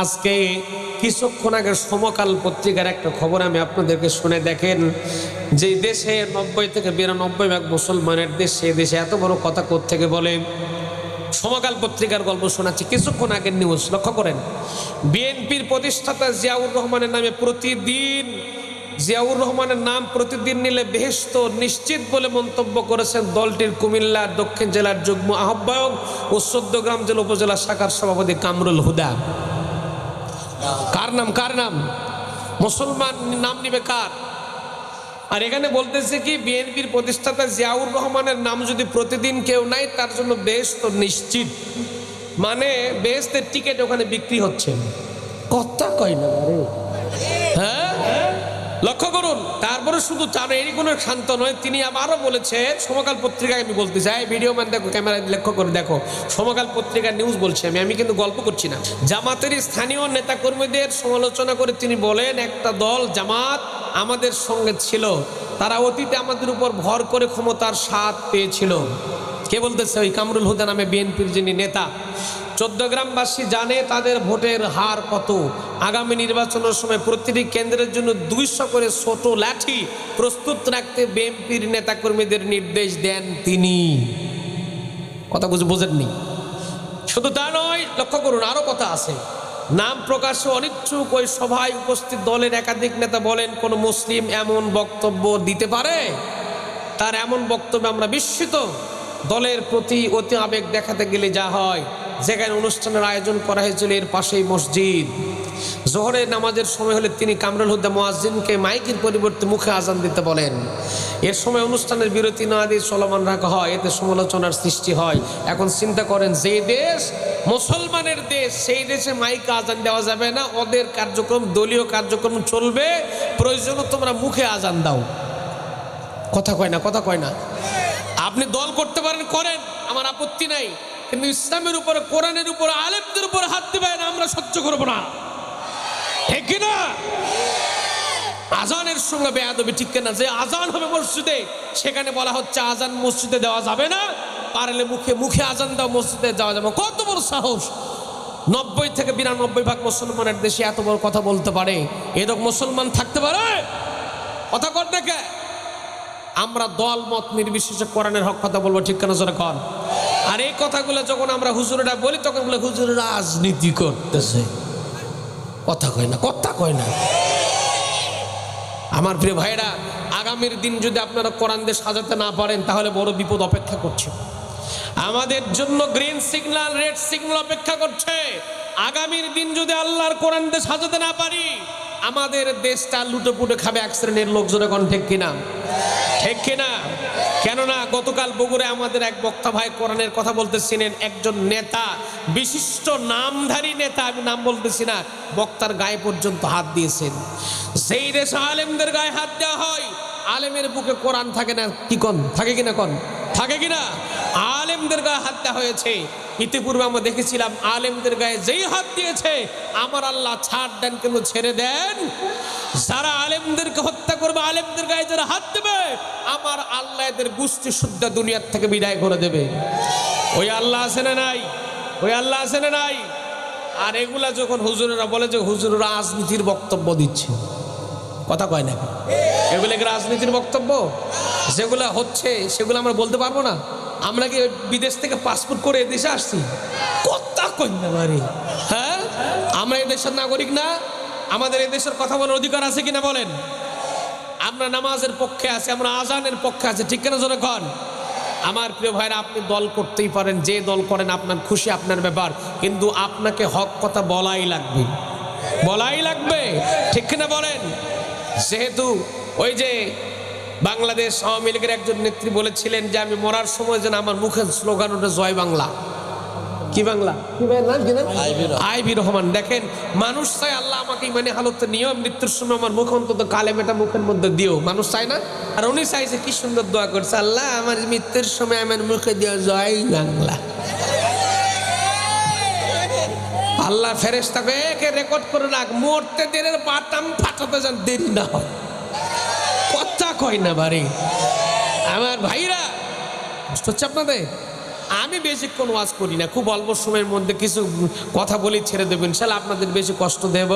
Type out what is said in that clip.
আজকে কিছুক্ষণ আগে সমকাল পত্রিকার একটা খবর আমি আপনাদেরকে শুনে দেখেন যে দেশে 90 থেকে 92% মুসলমানের দেশ, সেই দেশে এত বড় কথা কোত্থেকে বলে। সমকাল পত্রিকার গল্প শোনাচ্ছি, কিছুক্ষণ আগের নিউজ লক্ষ্য করেন। বিএনপির প্রতিষ্ঠাতা জিয়াউর রহমানের নামে জিয়াউর রহমানের নাম প্রতিদিন নিলে বেহেশত নিশ্চিত বলে মন্তব্য করেছেন দলটির কুমিল্লা দক্ষিণ জেলার যুগ্ম আহ্বায়ক ও চৌদ্দগ্রাম জেলা উপজেলা শাখার সভাপতি কামরুল হুদা। কার নাম মুসলমান নাম নিবে কার? আর এখানে বলতেছে কি বিএনপির প্রতিষ্ঠাতা জিয়াউর রহমানের নাম যদি প্রতিদিন কেউ নাই তার জন্য বেহেশত নিশ্চিত, মানে বেহেশতের টিকিট ওখানে বিক্রি হচ্ছে। কথা কয় না রে, হ্যাঁ লক্ষ্য করুন। তারপরে শুধু তার এরই কোনো শান্ত নয়, তিনি আবারও বলেছেন সমকাল পত্রিকায়, আমি বলতে চাই ভিডিও ম্যান দেখো, ক্যামেরা লক্ষ্য করে দেখো, সমকাল পত্রিকার নিউজ বলছি আমি কিন্তু গল্প করছি না। জামাতের স্থানীয় নেতাকর্মীদের সমালোচনা করে তিনি বলেন, একটা দল জামাত আমাদের সঙ্গে ছিল, তারা অতীতে আমাদের উপর ভর করে ক্ষমতার স্বাদ পেয়েছিল। কে বলতেছে? ওই কামরুল হুদা নামে বিএনপির যিনি নেতা। চৌদ্দগ্রামবাসী জানে তাদের ভোটের হার কত। আগামী নির্বাচনের সময় প্রতিটি কেন্দ্রের জন্য 200 করে ছোট লাঠি প্রস্তুত রাখতে বিএনপির নেতাকর্মীদের নির্দেশ দেন তিনি। কথা বোঝেননি? শুধু তা নয়, লক্ষ্য করুন আরো কথা আছে। নাম প্রকাশে অনিচ্ছুক ওই সভায় উপস্থিত দলের একাধিক নেতা বলেন, কোন মুসলিম এমন বক্তব্য দিতে পারে? তার এমন বক্তব্যে আমরা বিস্মিত। দলের প্রতি অতি আবেগ দেখাতে গেলে যা হয়, যেখানে অনুষ্ঠানের আয়োজন করা হয়েছিল এর পাশেই মসজিদ। জোহরের নামাজের সময় হলে তিনি কামরুল হুদা মুয়াজ্জিনকে মাইকের পরিবর্তে মুখে আজান দিতে বলেন। এর সময় অনুষ্ঠানের বিরতি না দিয়ে চলমান রাখা হয়, এতে সমালোচনার সৃষ্টি হয়। এখন চিন্তা করেন, যে দেশ মুসলমানের দেশ, সেই দেশে মাইকে আজান দেওয়া যাবে না, ওদের কার্যক্রম দলীয় কার্যক্রম চলবে, প্রয়োজনে তোমরা মুখে আজান দাও। কথা কয় না। আপনি দল করতে পারেন, করেন, আমার আপত্তি নাই, কিন্তু ইসলামের উপরে, কোরআনের উপরে, আলেমদের উপরে হাত দিবেন আমরা সহ্য করব না, ঠিক কিনা? আজানের সঙ্গে বেয়াদবি, ঠিক কিনা? যে আজান হবে মসজিদে, সেখানে বলা হচ্ছে আজান মসজিদে দেওয়া যাবে না, পারলে মুখে আজান দাও, মসজিদে যাওয়া যাবে। কত বড় সাহস! 90 থেকে 92% মুসলমানের দেশে এত বড় কথা বলতে পারে, এরকম মুসলমান থাকতে পারে? কথা কর দেখে। আমরা দল মত নির্বিশেষে কোরআনের হক কথা বলবো, ঠিক কেন জোরে কর। আর এই কথাগুলো যখন আমরা হুজুরেরা বলি, তখন বলে হুজুর রাজনীতি করতেছে। কথা কয় না। আমার প্রিয় ভাইরা, আগামীর দিন যদি আপনারা কোরআন দিয়ে সাজাতে না পারেন, তাহলে বড় বিপদ অপেক্ষা করছে। আমাদের জন্য গ্রিন সিগন্যাল, রেড সিগন্যাল অপেক্ষা করছে। আগামীর দিন যদি আল্লাহর কোরআন দিয়ে সাজাতে না পারি, আমাদের দেশটা লুটে পুটে খাবে এক শ্রেণীর লোকজন। এখন ঠিক কিনা? কেননা গতকাল বগুড়ায় আমাদের এক বক্তা ভাই কোরআনের কথা বলতেছিলেন, একজন নেতা, বিশিষ্ট নামধারী নেতা, আমি নাম বলতেছি না, বক্তার গায়ে পর্যন্ত হাত দিয়েছেন। সেই দেশে আলেমদের গায়ে হাত দেওয়া হয়, আলেমের বুকে কোরআন থাকে না, কি কোন থাকে কিনা? আলেমদের গায়ে হাত দেওয়া হয়েছে। ইতিপূর্বে আমরা দেখেছিলাম, আলেমদের গায়ে যেই হাত দিয়েছে আমার আল্লাহ ছাড় দেন, কিন্তু ছেড়ে দেন। যারা আলেমদেরকে হত্যা করবে, আলেমদের গায়ে যারা হাত দেবে, আমার আল্লাহ এদের গোষ্ঠী শুদ্ধ দুনিয়ার থেকে বিদায় করে দেবে। ওই আল্লাহ আছে না নাই? আর এগুলা যখন হুজুরেরা বলে যে হুজুর রাজনীতির বক্তব্য দিচ্ছে, কথা কয় না, এগুলো রাজনীতির বক্তব্য যেগুলো হচ্ছে সেগুলো আমরা বলতে পারবো না? আমরা কি বিদেশ থেকে পাসপোর্ট করে এদেশে আসছি? কথা কয় না বাড়ি, হ্যাঁ? আমরা এই দেশের নাগরিক না? আমাদের এই দেশের কথা বলার অধিকার আছে কিনা বলেন? আমরা নামাজের পক্ষে আছি, আমরা আজানের পক্ষে আছি, ঠিক কিনা জোরে কন? আমার প্রিয় ভাইরা, আপনি দল করতেই পারেন, যে দল করেন আপনার খুশি, আপনার ব্যাপার, কিন্তু আপনাকে হক কথা বলাই লাগবে, ঠিক কিনা বলেন? যেহেতু ওই যে বাংলাদেশ আওয়ামী লীগের একজন নেত্রী বলেছিলেন যে আমি মরার সময় যেন আমার মুখের স্লোগান ওঠে জয় বাংলা। কি বাংলা? আইবি রহমান। দেখেন, মানুষ চায় আল্লাহ আমাকে ইমানি হালতে নিও, মৃত্যুর সময় আমার মুখ অন্তত কালেমাটা মুখের মধ্যে দিও। মানুষ চায় না? আর উনি চাইছে, কি সুন্দর দোয়া করছে, আল্লাহ আমার মৃত্যুর সময় আমার মুখে দিও জয় বাংলা। আল্লাহ ফেরেশতাকে একে রেকর্ড করে রাখ, মরতে দেরি, পাটাম ফাটাতে যেন দেরি না হয়। কথা কয় না বাড়ি। আমার ভাইরা, কষ্ট হচ্ছে আপনাদের? আমি বেশিক্ষণ ওয়াজ করি না, খুব অল্প সময়ের মধ্যে কিছু কথা বলি ছেড়ে দেবেন, ইনশাআল্লাহ আপনাদের বেশি কষ্ট দেব